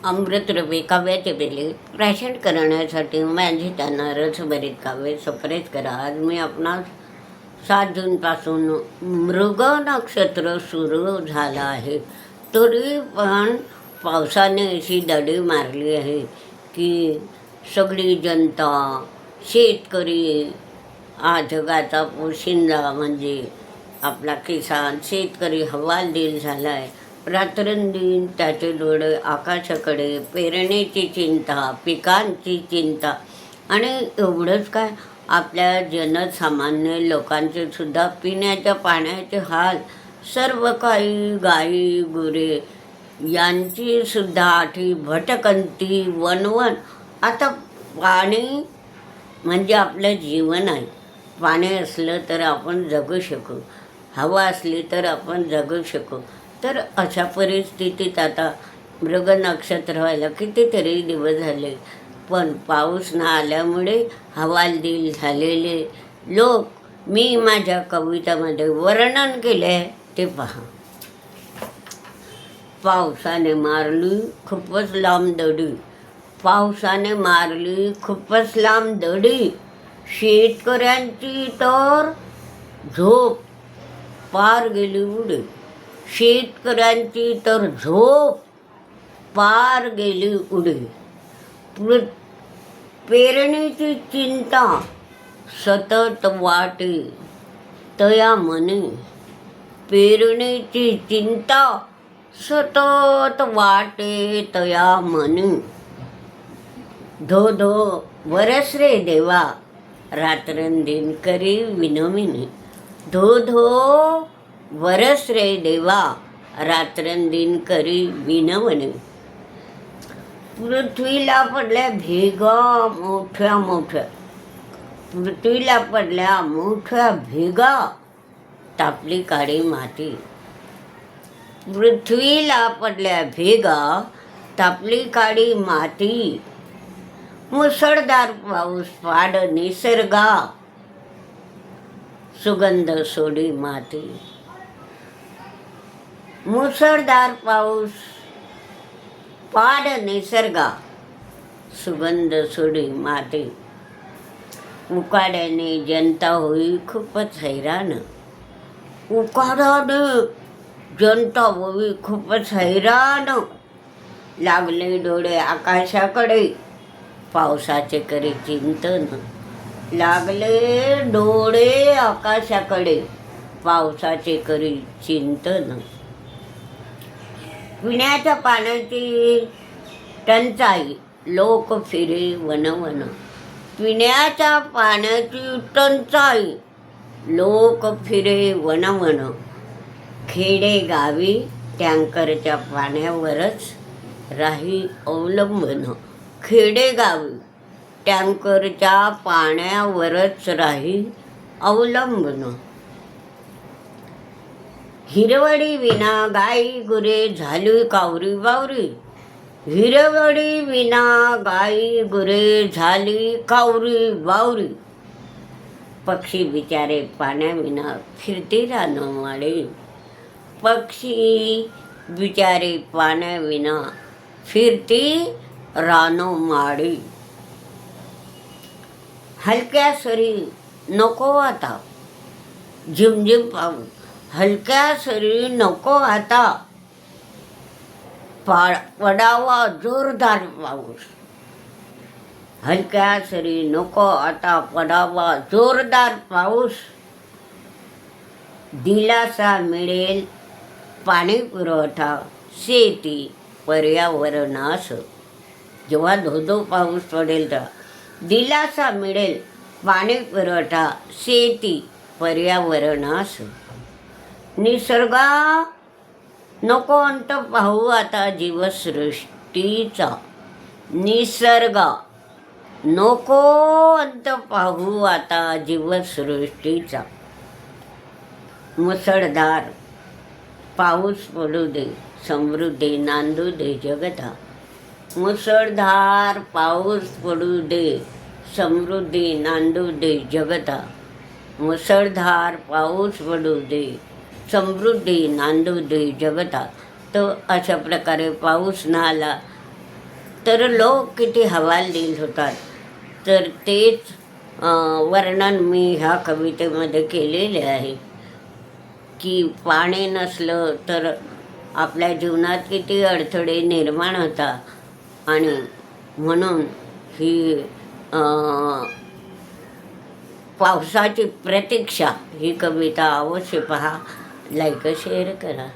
अमृतद्रव्ये काव्याचे बेले प्राशन करण्यासाठी माझी त्यांना रसभरीत काव्य सप्रेस करा. आज मी आपणास 7 जूनपासून मृग नक्षत्र सुरू झालं आहे, तरी पण पावसाने अशी दडी मारली आहे की सगळी जनता, शेतकरी, जगाचा पोशिंदा म्हणजे आपला किसान शेतकरी हवालदिल झाला आहे. रात्रंदिन त्याचे डोळे आकाशाकडे, पेरणीची चिंता, पिकांची चिंता, आणि एवढंच काय, आपल्या जनसामान्य लोकांचे सुद्धा पिण्याच्या पाण्याचे हाल, सर्व काही गाई गुरे यांची सुद्धा आठी भटकंती, वणवण. आता पाणी म्हणजे आपलं जीवन आहे. पाणी असलं तर आपण जगू शकू, हवा असली तर आपण जगू शकू. तर अशा परिस्थितीत आता मृग नक्षत्र व्हायला कितीतरी दिवस झाले, पण पाऊस न आल्यामुळे हवालदिल झालेले लोक मी माझ्या कवितामध्ये वर्णन केले आहे ते पहा. पावसाने मारली खूपच लांब दडी, पावसाने मारली खूपच लांब दडी, शेतकऱ्यांची तर झोप पार गेली उडी, शेतकऱ्यांची तर झोप पार गेली उडी. पेरणीची चिंता सतत वाटे तया मनी, पेरणीची चिंता सतत वाटे तया मनी. धो धो वरस रे देवा, रात्रंदिन करी विनविनी, धो धो वरस रे देवा, रात्रंदिन करी विनवणी. पृथ्वीला पडल्या भेगा मोठ्या मोठ्या, पृथ्वीला पडल्या मोठ्या भेगा, तापली काळी माती, पृथ्वीला पडल्या भेगा, तापली काळी माती. मुसळधार पाऊस पाड निसर्गा, सुगंध सोडी माती, मुसळधार पाऊस पाड निसर्गा, सुगंध सोडी माती. उकाड्याने जनता होई खूपच हैराण, उकाड्याने जनता होई खूपच हैराण. लागले डोळे आकाशाकडे, पावसाचे करी चिंतन, लागले डोळे आकाशाकडे, पावसाचे करी चिंतन. पिण्याच्या पाण्याची टंचाई, लोक फिरे वनवन, पिण्याच्या पाण्याची टंचाई, लोक फिरे वनवन. खेडे गावी टँकरच्या पाण्यावरच राही अवलंबन, खेडेगावी टँकरच्या पाण्यावरच राही अवलंबन. हिरवडी विना गाई गुरे झाली कावरी बावरी, हिरवडी विना गाई गुरे झाली कावरी बावरी. पक्षी बिचारे पाण्याविना फिरते रानमाळे, पक्षी बिचारे पाण्याविना फिरते रानमाळी. हलक्या सरी नको आता, झिमझिम पाऊस, हलक्या सरी नको आता, पडावा जोरदार पाऊस, हलक्या सरी नको आता, पडावा जोरदार पाऊस. दिलासा मिळेल पाणी पुरवठा शेती पर्यावरणास, जेव्हा धोधो पाऊस पडेल तर दिलासा मिळेल पाणी पुरवठा शेती पर्यावरणास. निसर्गा नको अंत पाहू आता जीवसृष्टीचा, निसर्गा नको अंत पाहू आता जीवसृष्टीचा. मुसळधार पाऊस पडू दे, समृद्धी नांदू दे जगता, मुसळधार पाऊस पडू दे, समृद्धी नांदू दे जगता, मुसळधार पाऊस पडू दे, समृद्धी नांदू दे जगता. तर अशा प्रकारे पाऊस न आला तर लोक किती हवालदिल होतात. तर तेच वर्णन मी ह्या कवितेमध्ये केलेले आहे की पाणी नसलं तर आपल्या जीवनात किती अडथळे निर्माण होतात. आणि म्हणून ही पावसाची प्रतीक्षा ही कविता अवश्य पहा, लाईक शेअर करा.